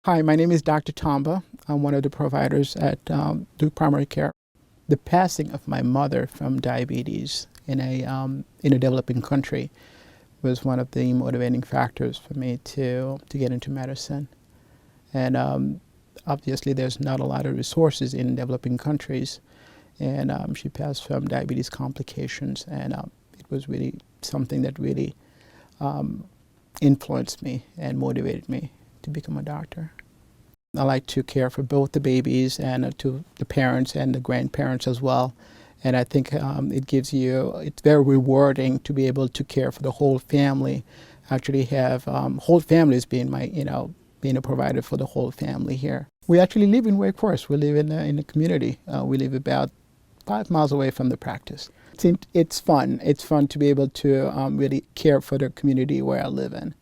Hi, my name is Dr. Tamba. I'm one of the providers at Duke Primary Care. The passing of my mother from diabetes in a developing country was one of the motivating factors for me to get into medicine. And obviously, there's not a lot of resources in developing countries. And she passed from diabetes complications, and it was really something that really influenced me and motivated me to become a doctor. I like to care for both the babies and to the parents and the grandparents as well. And I think it's very rewarding to be able to care for the whole family. Actually have whole families being being a provider for the whole family here. We actually live in Wake Forest. We live in the community. We live about 5 miles away from the practice. It's fun. It's fun to be able to really care for the community where I live in.